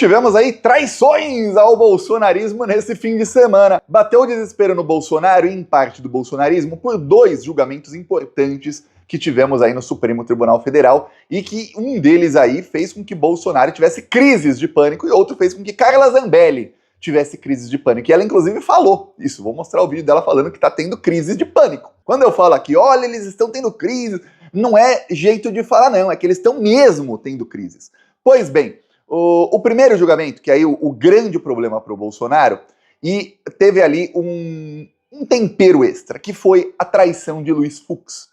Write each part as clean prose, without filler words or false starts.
Tivemos aí traições ao bolsonarismo nesse fim de semana. Bateu o desespero no Bolsonaro e em parte do bolsonarismo por dois julgamentos importantes que tivemos aí no Supremo Tribunal Federal e que um deles aí fez com que Bolsonaro tivesse crises de pânico e outro fez com que Carla Zambelli tivesse crises de pânico. E ela inclusive falou isso, vou mostrar o vídeo dela falando que tá tendo crises de pânico. Quando eu falo aqui, olha, eles estão tendo crises, não é jeito de falar não, é que eles estão mesmo tendo crises. Pois bem, o primeiro julgamento, que aí o grande problema para o Bolsonaro, e teve ali um tempero extra, que foi a traição de Luiz Fux.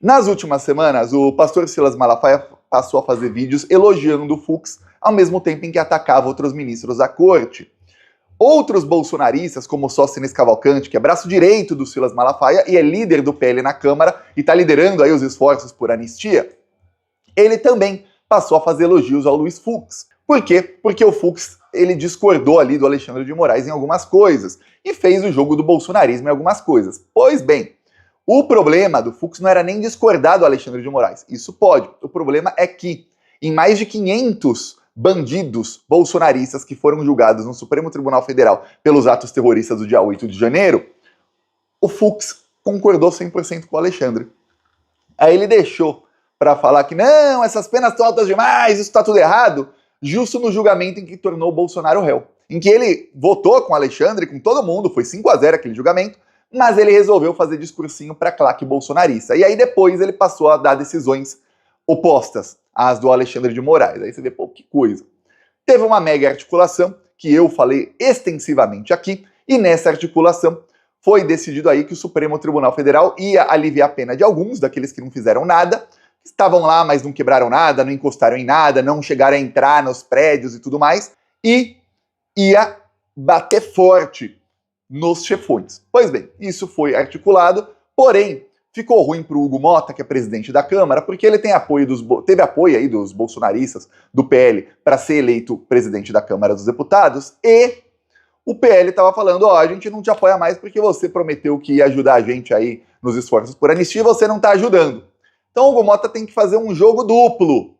Nas últimas semanas, o pastor Silas Malafaia passou a fazer vídeos elogiando o Fux, ao mesmo tempo em que atacava outros ministros da corte. Outros bolsonaristas, como Sóstenes Cavalcante, que é braço direito do Silas Malafaia e é líder do PL na Câmara e está liderando aí os esforços por anistia, ele também passou a fazer elogios ao Luiz Fux. Por quê? Porque o Fux ele discordou ali do Alexandre de Moraes em algumas coisas e fez o jogo do bolsonarismo em algumas coisas. Pois bem, o problema do Fux não era nem discordar do Alexandre de Moraes. Isso pode. O problema é que em mais de 500 bandidos bolsonaristas que foram julgados no Supremo Tribunal Federal pelos atos terroristas do dia 8 de janeiro, o Fux concordou 100% com o Alexandre. Aí ele deixou para falar que não, essas penas estão altas demais, isso está tudo errado, justo no julgamento em que tornou o Bolsonaro réu. Em que ele votou com o Alexandre, com todo mundo, foi 5-0 aquele julgamento, mas ele resolveu fazer discursinho para claque bolsonarista. E aí depois ele passou a dar decisões opostas às do Alexandre de Moraes. Aí você vê, pô, que coisa. Teve uma mega articulação, que eu falei extensivamente aqui, e nessa articulação foi decidido aí que o Supremo Tribunal Federal ia aliviar a pena de alguns daqueles que não fizeram nada, estavam lá, mas não quebraram nada, não encostaram em nada, não chegaram a entrar nos prédios e tudo mais, e ia bater forte nos chefões. Pois bem, isso foi articulado, porém, ficou ruim para o Hugo Mota, que é presidente da Câmara, porque ele teve apoio aí dos bolsonaristas, do PL, para ser eleito presidente da Câmara dos Deputados, e o PL estava falando, ó, a gente não te apoia mais porque você prometeu que ia ajudar a gente aí nos esforços por anistia e você não está ajudando. Então o Hugo Mota tem que fazer um jogo duplo,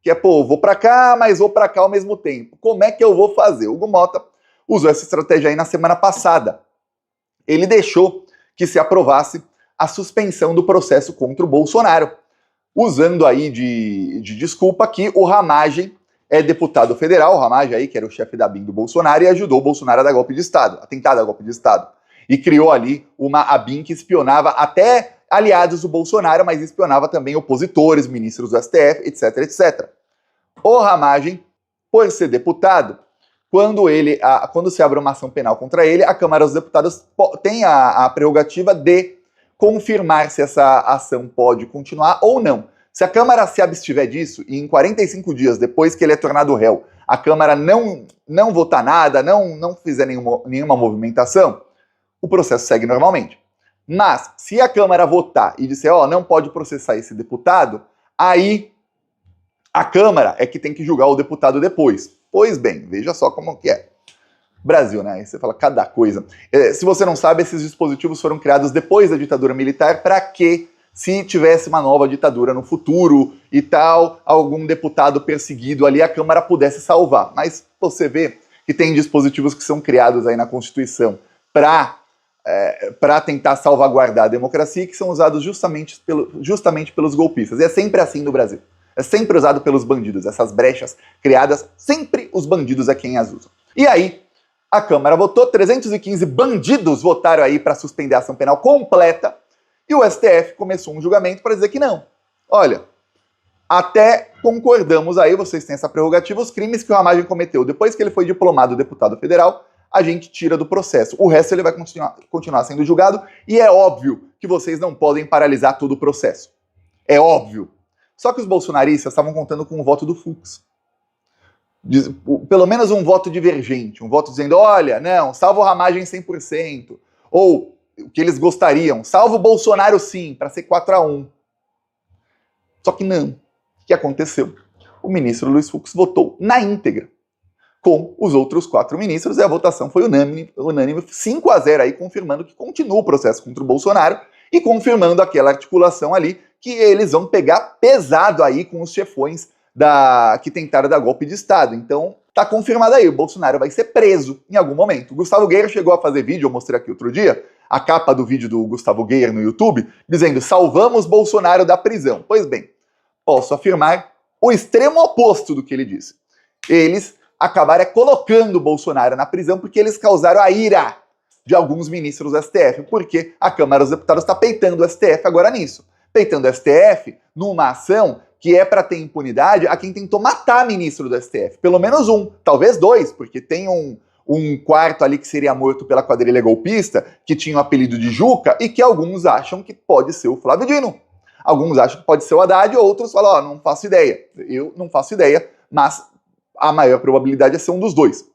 que é, pô, vou pra cá, mas vou pra cá ao mesmo tempo. Como é que eu vou fazer? O Hugo Mota usou essa estratégia aí na semana passada. Ele deixou que se aprovasse a suspensão do processo contra o Bolsonaro, usando aí de desculpa que o Ramagem é deputado federal, o Ramagem aí, que era o chefe da BIM do Bolsonaro, e ajudou o Bolsonaro a dar golpe de Estado, a tentar dar golpe de Estado. E criou ali uma ABIN que espionava até aliados do Bolsonaro, mas espionava também opositores, ministros do STF, etc, etc. O Ramagem, por ser deputado, quando se abre uma ação penal contra ele, a Câmara dos Deputados tem a prerrogativa de confirmar se essa ação pode continuar ou não. Se a Câmara se abstiver disso, e em 45 dias depois que ele é tornado réu, a Câmara não votar nada, não fizer nenhuma movimentação, o processo segue normalmente. Mas, se a Câmara votar e disser, ó, não pode processar esse deputado, aí a Câmara é que tem que julgar o deputado depois. Pois bem, veja só como que é. Brasil, né? Aí você fala cada coisa. Se você não sabe, esses dispositivos foram criados depois da ditadura militar para que, se tivesse uma nova ditadura no futuro e tal, algum deputado perseguido ali, a Câmara pudesse salvar. Mas você vê que tem dispositivos que são criados aí na Constituição para tentar salvaguardar a democracia, que são usados justamente pelos golpistas. E é sempre assim no Brasil. É sempre usado pelos bandidos. Essas brechas criadas, sempre os bandidos é quem as usam. E aí, a Câmara votou, 315 bandidos votaram aí para suspender a ação penal completa, e o STF começou um julgamento para dizer que não. Olha, até concordamos aí, vocês têm essa prerrogativa, os crimes que o Ramagem cometeu depois que ele foi diplomado deputado federal, a gente tira do processo. O resto ele vai continuar sendo julgado, e é óbvio que vocês não podem paralisar todo o processo. É óbvio. Só que os bolsonaristas estavam contando com o voto do Fux. Pelo menos um voto divergente, um voto dizendo, olha, não, salva o Ramagem 100%, ou o que eles gostariam, salva o Bolsonaro sim, para ser 4-1. Só que não. O que aconteceu? O ministro Luiz Fux votou na íntegra com os outros 4 ministros, e a votação foi unânime 5-0 aí, confirmando que continua o processo contra o Bolsonaro e confirmando aquela articulação ali que eles vão pegar pesado aí com os chefões que tentaram dar golpe de Estado. Então, tá confirmado aí, o Bolsonaro vai ser preso em algum momento. O Gustavo Guerra chegou a fazer vídeo, eu mostrei aqui outro dia, a capa do vídeo do Gustavo Guerra no YouTube, dizendo, salvamos Bolsonaro da prisão. Pois bem, posso afirmar o extremo oposto do que ele disse. Eles acabaram colocando o Bolsonaro na prisão porque eles causaram a ira de alguns ministros do STF, porque a Câmara dos Deputados está peitando o STF agora nisso. Peitando o STF numa ação que é para ter impunidade a quem tentou matar ministro do STF. Pelo menos um, talvez dois, porque tem um quarto ali que seria morto pela quadrilha golpista, que tinha o apelido de Juca, e que alguns acham que pode ser o Flávio Dino. Alguns acham que pode ser o Haddad, outros falam, ó, não faço ideia. Eu não faço ideia, mas a maior probabilidade é ser um dos dois.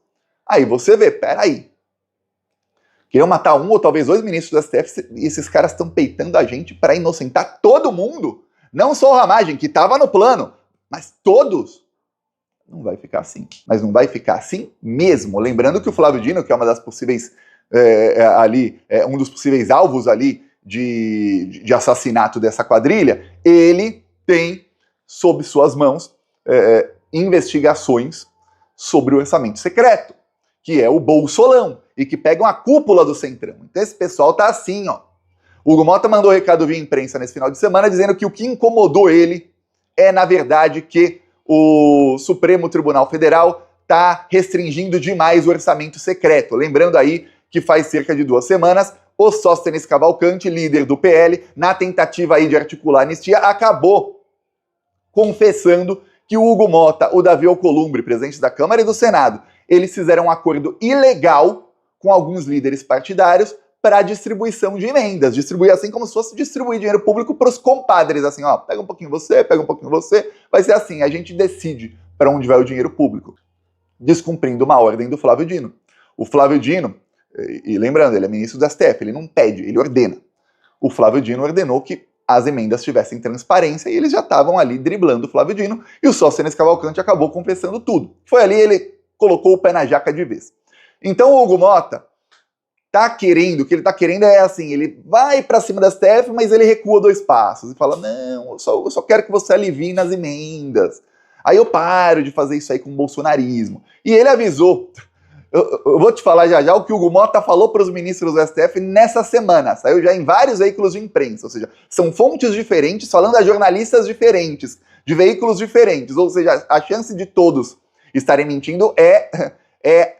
Aí você vê, peraí. Queriam matar um ou talvez dois ministros do STF e esses caras estão peitando a gente para inocentar todo mundo? Não só o Ramagem, que estava no plano, mas todos? Não vai ficar assim. Mas não vai ficar assim mesmo. Lembrando que o Flávio Dino, que é uma das possíveis um dos possíveis alvos ali de assassinato dessa quadrilha, ele tem sob suas mãos investigações sobre o orçamento secreto, que é o Bolsolão, e que pegam a cúpula do Centrão. Então esse pessoal tá assim, ó. O Hugo Mota mandou recado via imprensa nesse final de semana dizendo que o que incomodou ele é, na verdade, que o Supremo Tribunal Federal tá restringindo demais o orçamento secreto. Lembrando aí que faz cerca de 2 semanas, o Sóstenes Cavalcante, líder do PL, na tentativa aí de articular a anistia, acabou confessando que o Hugo Mota, o Davi Alcolumbre, presidente da Câmara e do Senado, eles fizeram um acordo ilegal com alguns líderes partidários para distribuição de emendas. Distribuir assim como se fosse distribuir dinheiro público para os compadres, assim, ó, pega um pouquinho você, pega um pouquinho você, vai ser assim, a gente decide para onde vai o dinheiro público, descumprindo uma ordem do Flávio Dino. O Flávio Dino, e lembrando, ele é ministro do STF, ele não pede, ele ordena. O Flávio Dino ordenou que as emendas tivessem transparência e eles já estavam ali driblando o Flávio Dino e o Sóstenes Cavalcante acabou confessando tudo. Foi ali, ele colocou o pé na jaca de vez. Então o Hugo Mota tá querendo, o que ele tá querendo é assim, ele vai pra cima da STF, mas ele recua 2 passos e fala, não, eu só quero que você alivie nas emendas. Aí eu paro de fazer isso aí com o bolsonarismo. E ele avisou, eu vou te falar já o que o Hugo Mota falou para os ministros do STF nessa semana, saiu já em vários veículos de imprensa, ou seja, são fontes diferentes falando a jornalistas diferentes, de veículos diferentes, ou seja, a chance de todos estarem mentindo é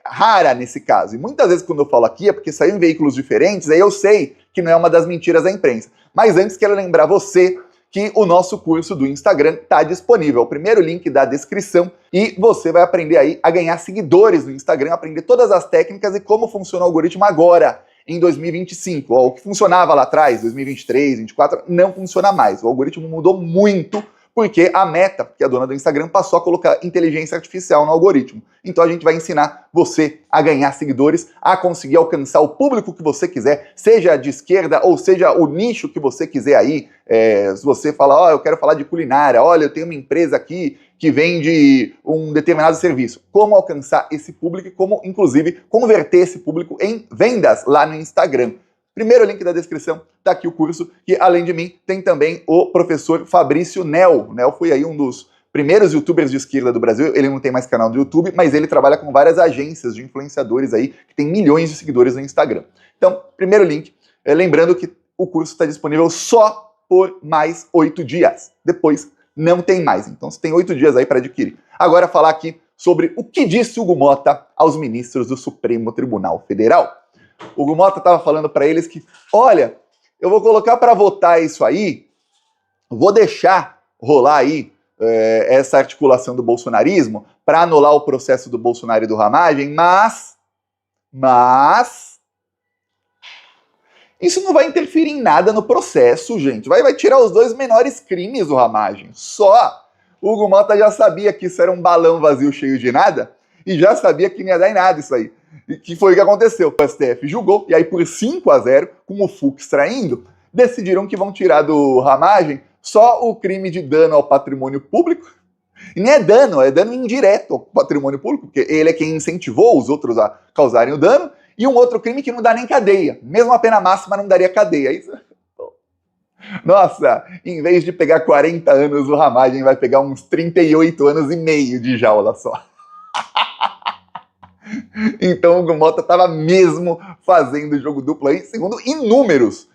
rara nesse caso. E muitas vezes quando eu falo aqui é porque saiu em veículos diferentes, aí eu sei que não é uma das mentiras da imprensa. Mas antes quero lembrar você que o nosso curso do Instagram está disponível. É o primeiro link da descrição e você vai aprender aí a ganhar seguidores no Instagram, aprender todas as técnicas e como funciona o algoritmo agora, em 2025. Ó, o que funcionava lá atrás, 2023, 2024, não funciona mais. O algoritmo mudou muito porque a Meta, que é a dona do Instagram, passou a colocar inteligência artificial no algoritmo. Então a gente vai ensinar você a ganhar seguidores, a conseguir alcançar o público que você quiser, seja de esquerda ou seja o nicho que você quiser aí. Se você fala, ó, eu quero falar de culinária, olha, eu tenho uma empresa aqui que vende um determinado serviço. Como alcançar esse público e como, inclusive, converter esse público em vendas lá no Instagram. Primeiro link da descrição, tá aqui o curso, que além de mim, tem também o professor Fabrício Nel. O Nel foi aí um dos primeiros youtubers de esquerda do Brasil, ele não tem mais canal do YouTube, mas ele trabalha com várias agências de influenciadores aí, que tem milhões de seguidores no Instagram. Então, primeiro link, lembrando que o curso está disponível só por mais 8 dias. Depois, não tem mais. Então, você tem 8 dias aí para adquirir. Agora, falar aqui sobre o que disse Hugo Mota aos ministros do Supremo Tribunal Federal. O Hugo Mota estava falando para eles que, olha, eu vou colocar para votar isso aí, vou deixar rolar aí essa articulação do bolsonarismo para anular o processo do Bolsonaro e do Ramagem, mas isso não vai interferir em nada no processo, gente. Vai tirar os 2 menores crimes do Ramagem. Só. O Hugo Mota já sabia que isso era um balão vazio cheio de nada e já sabia que não ia dar em nada isso aí. E que foi o que aconteceu. O STF julgou, e aí por 5-0, com o Fux traindo, decidiram que vão tirar do Ramagem só o crime de dano ao patrimônio público. E nem é dano indireto ao patrimônio público, porque ele é quem incentivou os outros a causarem o dano, e um outro crime que não dá nem cadeia. Mesmo a pena máxima não daria cadeia. Isso... Nossa, em vez de pegar 40 anos, o Ramagem vai pegar uns 38 anos e meio de jaula só. Então o Hugo Mota estava mesmo fazendo jogo duplo aí, segundo inúmeras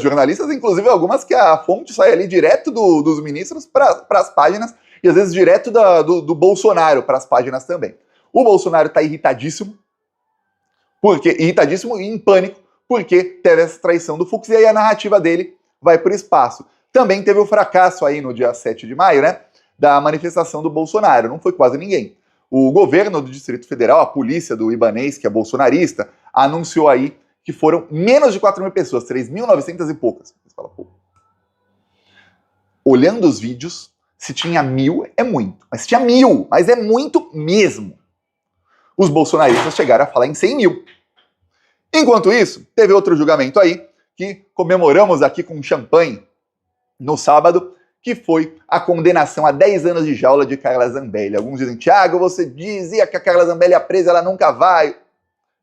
jornalistas, inclusive algumas que a fonte sai ali direto dos ministros para as páginas, e às vezes direto do Bolsonaro para as páginas também. O Bolsonaro está irritadíssimo e em pânico, porque teve essa traição do Fux, e aí a narrativa dele vai para o espaço. Também teve o fracasso aí no dia 7 de maio, né, da manifestação do Bolsonaro, não foi quase ninguém. O governo do Distrito Federal, a polícia do Ibanez, que é bolsonarista, anunciou aí que foram menos de 4 mil pessoas, 3.900 e poucas. Você fala, pô. Olhando os vídeos, se tinha 1.000 é muito, mas se tinha 1.000, mas é muito mesmo. Os bolsonaristas chegaram a falar em 100 mil. Enquanto isso, teve outro julgamento aí, que comemoramos aqui com champanhe no sábado, que foi a condenação a 10 anos de jaula de Carla Zambelli. Alguns dizem, Thiago, você dizia que a Carla Zambelli é presa, ela nunca vai.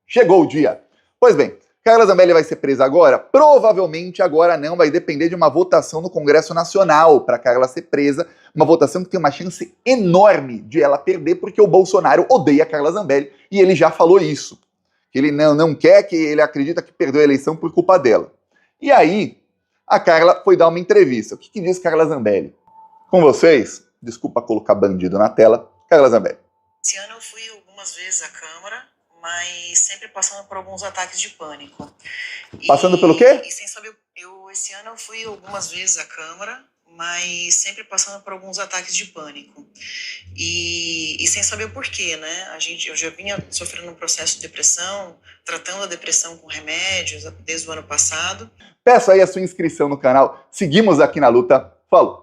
Chegou o dia. Pois bem, Carla Zambelli vai ser presa agora? Provavelmente agora não, vai depender de uma votação no Congresso Nacional para Carla ser presa, uma votação que tem uma chance enorme de ela perder, porque o Bolsonaro odeia a Carla Zambelli, e ele já falou isso. Que ele não quer, que ele acredita que perdeu a eleição por culpa dela. E aí, a Carla foi dar uma entrevista. O que diz Carla Zambelli? Com vocês, desculpa colocar bandido na tela, Carla Zambelli. Esse ano eu fui algumas vezes à Câmara, mas sempre passando por alguns ataques de pânico. Passando pelo quê? E sem saber, esse ano eu fui algumas vezes à Câmara, mas sempre passando por alguns ataques de pânico. E sem saber o porquê, né? Eu já vinha sofrendo um processo de depressão, tratando a depressão com remédios desde o ano passado. Peço aí a sua inscrição no canal. Seguimos aqui na luta. Falou!